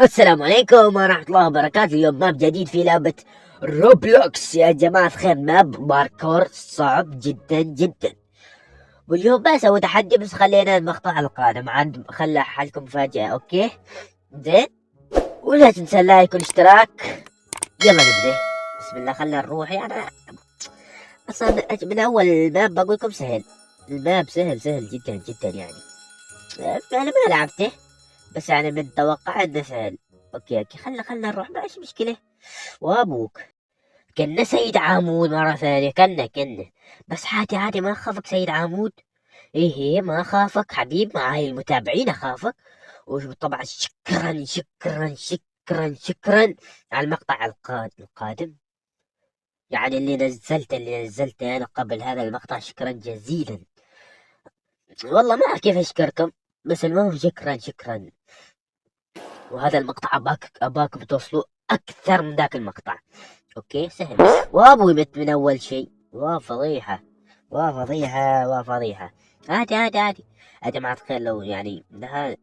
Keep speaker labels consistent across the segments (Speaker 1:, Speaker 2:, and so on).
Speaker 1: السلام عليكم ورحمة الله وبركاته. اليوم ماب جديد في لعبة روبلوكس يا جماعة الخير. ماب باركور صعب جدا جدا، واليوم بسوي تحدي، بس خلينا المقطع القادم عاد خلى حالكم مفاجأة. اوكي زين، ولا تنسى اللايك والاشتراك. يلا نبدأ. بسم الله، خلنا نروح. يعني اصلا من اول الماب بقول لكم سهل، الماب سهل جدا جدا يعني. انا ما لعبته، بس يعني من توقع انه سهل. اوكي خلنا نروح، ماشي مشكلة. وابوك كنا سيد عامود مرة ثانية، كنا بس عادي ما اخافك سيد عامود. ايه ما اخافك حبيب، مع هاي المتابعين اخافك. وطبعا شكرا على المقطع القادم. يعني اللي نزلته انا قبل هذا المقطع، شكرا جزيلا. والله ما اعرف كيف اشكركم، بس المهم شكرا. وهذا المقطع اباكم توصلوا اكثر من ذاك المقطع. اوكي سهل. وابوي مت من اول شيء. وفضيحة. عادي يا جماعة الخير، لو يعني لها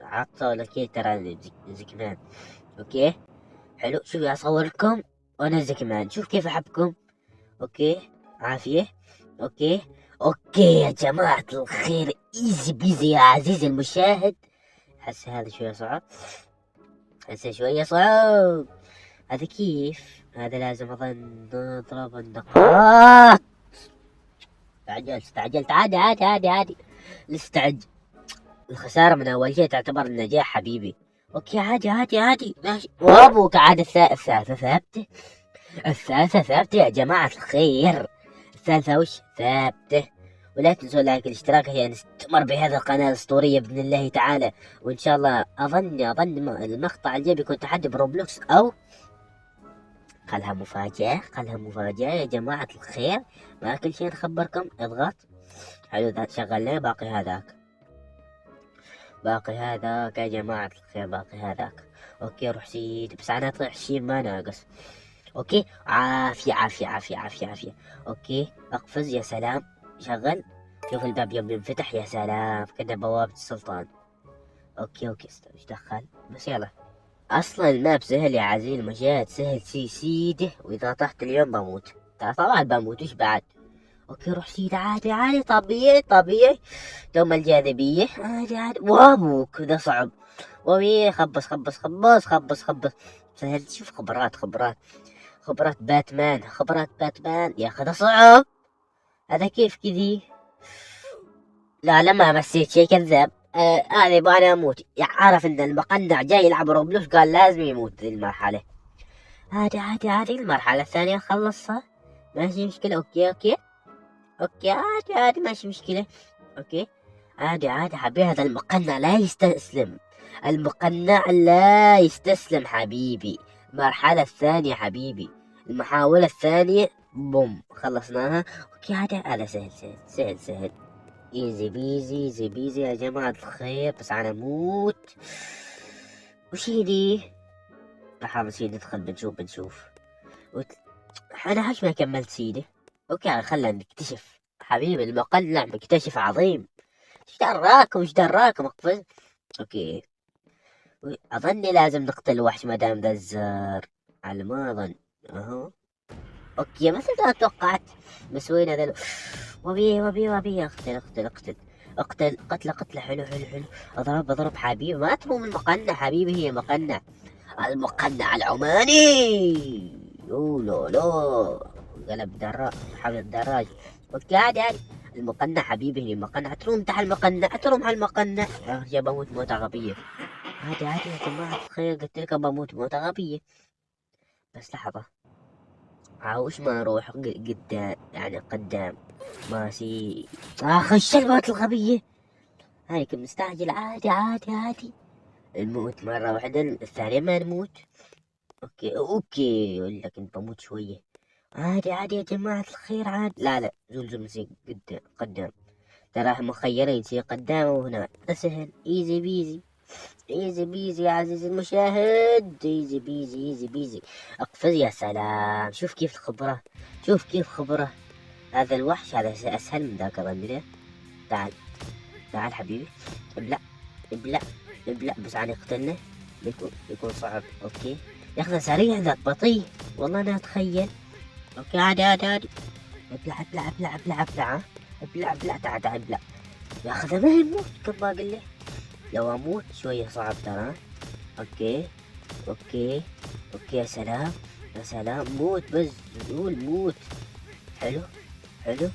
Speaker 1: عطوا لك ترى زكمان. اوكي حلو، شوفي اصور لكم وانا زكمان، شوف كيف احبكم. اوكي عافية. اوكي يا جماعة الخير، ايزي بيزي يا عزيزي المشاهد. حس هذا شوية صعب. هذا كيف؟ هذا لازم اظن نضرب النقاط. استعجلت عادي الاستعج. الخسارة من أول شيء تعتبر النجاح حبيبي. أوكي عادي ماشي. وأبوك عاد الثالثة ثابتة يا جماعة الخير. الثالثة وش ثابتة. ولا تنسوا لايك الاشتراك عشان نستمر بهذا القناة الأسطورية بإذن الله تعالى. وإن شاء الله أظن المقطع الجاي بيكون تحدي بروبلوكس، أو خلها مفاجأة يا جماعة الخير. ما كل شيء نخبركم. اضغط حلو، شغلنا باقي هذاك يا جماعة الخير، باقي هذاك. اوكي روح سيد، بس انا اطلع شيء ما ناقص. اوكي عافية. اوكي اقفز، يا سلام. شغل، شوف الباب يوم ينفتح يا سلام، كنا بوابة السلطان. اوكي ايش دخل، بس يلا. اصلا الماب سهل يا عزيزي المشاهد، سهل سيده، واذا طحت اليوم بموت. طبعا بموت، وش بعد. اوكي روح سيد، عادي طبيعي. دوم الجاذبية، عادي. وابوك ذا صعب. وبي خبص. سهل، شوف خبرات باتمان يا اخي ذا صعب. هذا كيف كذي. لا ما مسيت شيء، كذاب. هذا يبغى انا اموت. عارف ان المقنع جاي يلعب روبلوس، قال لازم يموت ذي المرحلة. عادي المرحلة الثانية خلصها، ماشي مشكلة. اوكي عادي ماشي مشكلة. اوكي عادي حبيبي، هذا المقنع لا يستسلم حبيبي. المرحلة الثانية حبيبي، المحاولة الثانية، بوم خلصناها. اوكي عادي، هذا سهل. ايزي بيزي يا جماعة الخير، بس انا اموت. وش هي دي؟ لحظة سيدي، ندخل بنشوف. انا عايش ما كملت سيدي. اوكي خلنا نكتشف حبيبي، المقنع مكتشف عظيم. ايش دراكم اقفز. اوكي اظني لازم نقتل وحش ما دام ذا الزر، على ما اظن. اهو اوكي مثل ما توقعت، بس وين هذا وبي اقتل قتله. حلو. اضرب حبيبي، ما تبغى من المقنع حبيبي، هي المقنع العماني. لو قلب دراج، حمل دراج. اوكي عادي. المقنع حبيبي، هي المقنع، تروم على المقنع. يا بموت موتة غبية. عادي يا جماعة الخير، قلت لك بموت موتة غبية. بس لحظة، عاوش ما اروح قدام ماشي. خش الموت الغبية. هاي كنت مستعجل. عادي. الموت مرة واحدة، الثانية ما نموت. اوكي ولا كنت بموت شوية. عادي يا جماعة الخير، عادي. لا زول نسي قدام. ترى مخيرين سي قدام وهنا. سهل، ايزي بيزي يا عزيزي المشاهد، ايزي بيزي. اقفز، يا سلام. شوف كيف خبرة. هذا الوحش هذا اسهل من ذاك الرجل. تعال حبيبي. ابلع بس عن يقتلنا. بيكون صعب. اوكي ياخذ سريع ذا بطيء، والله انا اتخيل. اوكي عادي عادي عادي، ابلع ابلع ابلع ابلع ابلع ها؟ ابلع ابلع تعال تعال ابلع. ياخذ ما يموت كم ما اقول له. لو اموت شوية صعب ترى. اوكي اوكي اوكي يا سلام يا سلام، موت بس قول موت. حلو حلو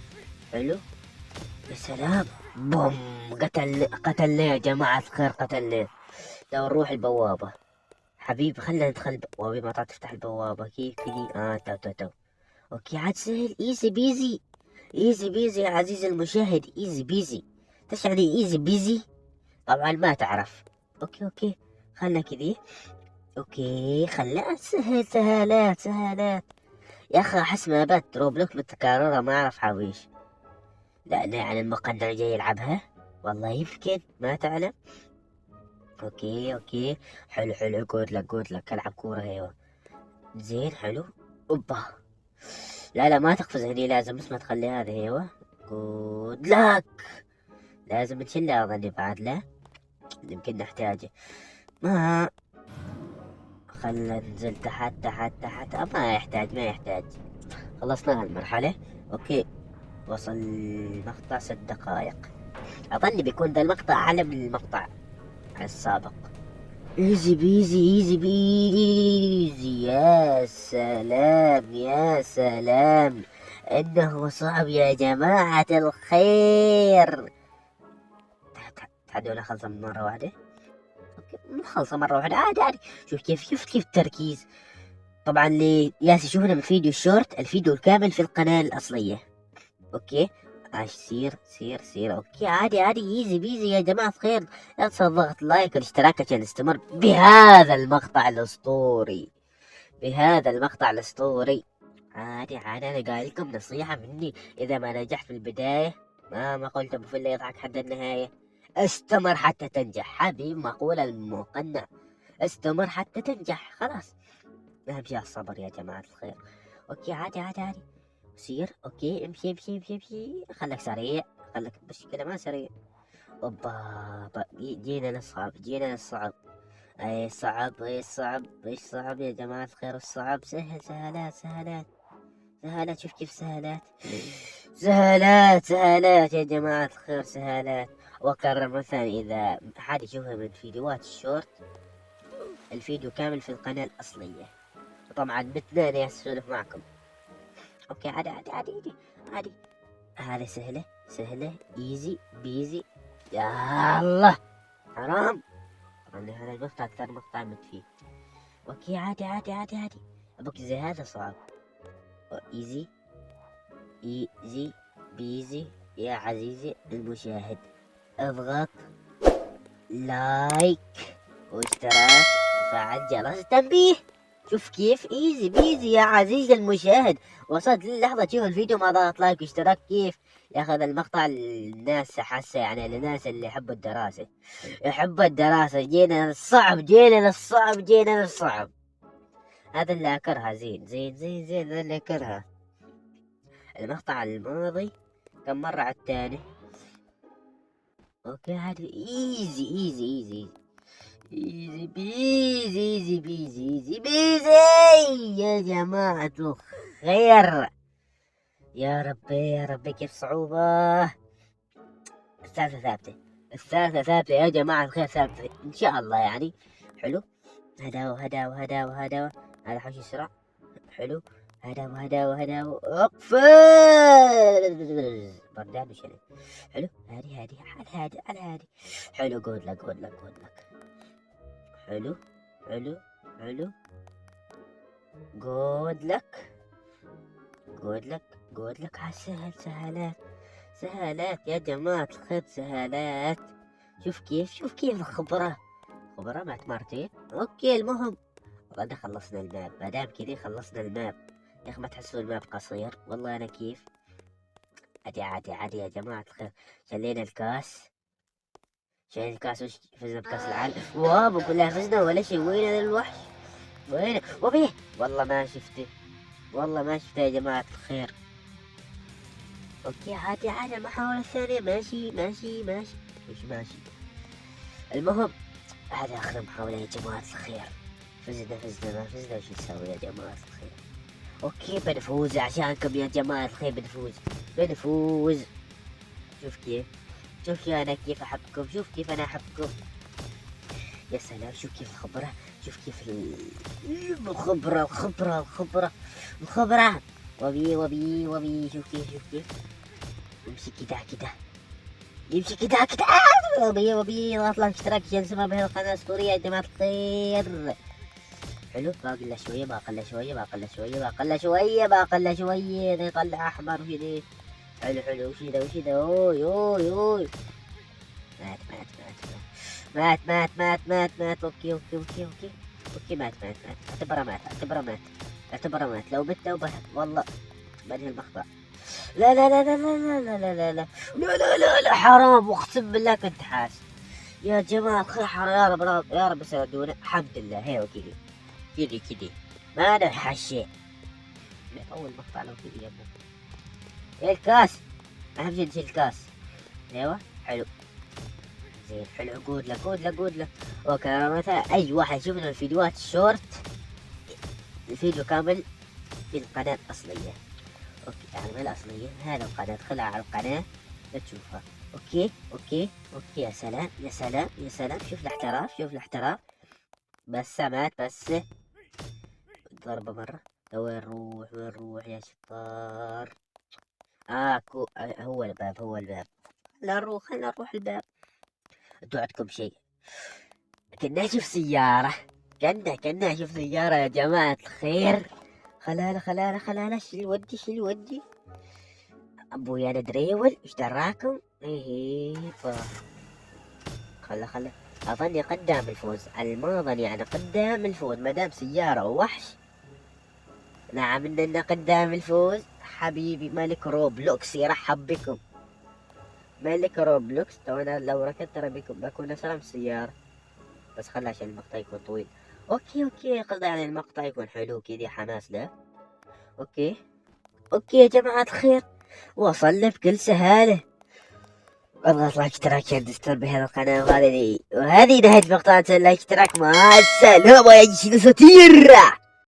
Speaker 1: حلو يا سلام. بوم، قتل يا جماعة الخير، قتل. لو نروح البوابة حبيبي، خلنا ندخل بوابة. ما تعرف تفتح البوابة كيف كذي؟ تو اوكي عاد سهل، ايزي بيزي. ايزي بيزي يا عزيزي المشاهد، ايزي بيزي. ايش يعني ايزي بيزي؟ طبعا ما تعرف. اوكي اوكي خلنا كذي. اوكي خلنا سهل، سهالات سهالات. يا اخي احس مابات روبلوك متكررة، ما اعرف حويش. لا يعني المقنع جاي يلعبها، والله يمكن ما تعلم. اوكي اوكي حلو حلو، قلت لك العب كورة. ايوه زين حلو. اوبا لا لا ما تقفز هني، لازم بس ما تخلي هذا. ايوه جود لك، لازم تشيلها اظني بعد. لا يمكن نحتاجه. ما خلنا ننزل تحت تحت تحت. ما يحتاج ما يحتاج. خلصنا هالمرحلة. اوكي وصل مقطع 6 دقائق. اظني بيكون ذا المقطع اعلى من المقطع السابق. ايزي بيزي ايزي بيزي. يا سلام يا سلام، انه صعب يا جماعة الخير. تحدونا خلصة من مرة واحدة. اوكي مو خلصة مرة واحدة، عادي عادي. شوف كيف التركيز. طبعا اللي ياس يشوفنا بالفيديو الشورت، الفيديو الكامل في القناة الأصلية. اوكي سير. اوكي عادي عادي، ايزي بيزي يا جماعة الخير. لا تنسوا ضغط لايك والاشتراك عشان نستمر بهذا المقطع الأسطوري، بهذا المقطع الأسطوري. عادي عادي، أنا قايل لكم نصيحة مني، إذا ما نجح في البداية ما قلت أبو فيلا يضحك حتى النهاية. استمر حتى تنجح حبيب، مقولة المقنع. استمر حتى تنجح، خلاص. أهم شيء الصبر يا جماعة الخير. أوكي عادي عادي عادي، سير. أوكي امشي. خلك سريع، خلك بس كده ما سريع. اوبا جينا للصعب. اي صعب ايش صعب يا جماعة الخير؟ الصعب سهل، سهالات. شوف كيف سهالات. سهالات يا جماعة الخير، سهالات. واكرر مثلا، اذا حد يشوفها من فيديوهات الشورت، الفيديو كامل في القناة الأصلية. وطبعا بتناني اسولف معكم. اوكي عادي عادي عادي عادي. هذا سهلة ايزي بيزي. يا الله حرام، طبعا هذا المقطع أكثر مقطع مت فيه. اوكي عادي. ابوك زي هذا صعب. ايزي بيزي يا عزيزي المشاهد. اضغط لايك واشتراك وفعل جرس التنبيه. شوف كيف ايزي بيزي يا عزيزي المشاهد. وصلت للحظة تشوف الفيديو ما ضغط لايك واشتراك، كيف ياخذ المقطع الناس حاسة يعني للناس اللي يحبوا الدراسة. جينا للصعب. هذا اللي اكرهه. زين هذا اللي اكرهه. المقطع الماضي كم مرة على الثاني. اوكي عادي ايزي بيزي يا جماعة الخير. يا ربي كيف صعوبة. الثالثة ثابتة يا جماعة الخير، ثابتة ان شاء الله يعني. حلو. هداوة هذا حوش يسرع. حلو. هداوة اقفز بردان وشلل. حلو هادي على هادي. حلو جود لك. حلو جود لك على سهالات يا جماعة الخير، سهالات. شوف كيف الخبرة بعد مرتين. اوكي المهم والله خلصنا الماب. مادام كذا خلصنا الماب. يا اخي ما تحسوا الماب قصير؟ والله انا كيف. عادي يا جماعة الخير. شلينا الكاس وش فزنا بكاس العالم. واو بقول لها فزنا ولا شيء. وين هذا الوحش؟ وين وبيه؟ والله ما شفته يا جماعة الخير. اوكي عادي المحاولة الثانية. ماشي. المهم هذا آخر محاولة يا جماعة الخير. فزنا ما فزنا، وش نسوي يا جماعة الخير؟ اوكي بنفوز عشانكم يا جماعة الخير، بنفوز. شوف انا كيف احبكم، شوف كيف انا احبكم. يا سلام، شوف كيف الخبرة، شوف كيف الخبرة. وبي شوف كيف يمشي كده وبي اضغط له اشتراك عشان تسمع به القناة الأسطورية يا جماعة الخير. حلو، باقي له شوية، يطلع أحمر كذا. حلو، وش ذا اوي. مات. اوكي مات. اعتبره مات. لو مت والله بنهي المقطع. لا حرام، اقسم بالله كنت حاس يا جماعة الخير. حرام يا رب ساعدونا. الحمد لله. هي كذي ما نحش شيء. اول مقطع لو كذي يا ابو الكاس، اهم شيء نشيل الكاس. ايوه حلو زين، حلو. قود له. اوكي مثلا اي واحد يشوفنا الفيديوهات الشورت، الفيديو كامل في القناة الأصلية. اوكي يعني ما الأصلية، هذا القناة ادخلها على القناة تشوفها. اوكي يا سلام. شوف الاحتراف. بس مات بس. ضربة مرة. وين نروح يا شطار؟ هو الباب. خلنا نروح الباب. انتوا عندكم شيء؟ كنا نشوف سيارة، يا جماعة الخير. خلاله شيل ودي. ابويا انا دريول، ايش دراكم؟ خلا اظني قدام الفوز. قدام الفوز مدام سيارة ووحش. نعم اننا قدام الفوز حبيبي. ملك روبلوكس يرحب بكم. تو انا لو ركضت ترى بكون اسرع من السيارة، بس خلها عشان المقطع يكون طويل. اوكي قصدي يعني المقطع يكون حلو كذا، حماس له. اوكي يا جماعة الخير، وصلنا بكل سهالة. اضغط لايك اشتراك عشان تستمر بهذا القناة. وهذه نهاية مقطع. لايك اشتراك. مع السلامة يا جيش الاساطير.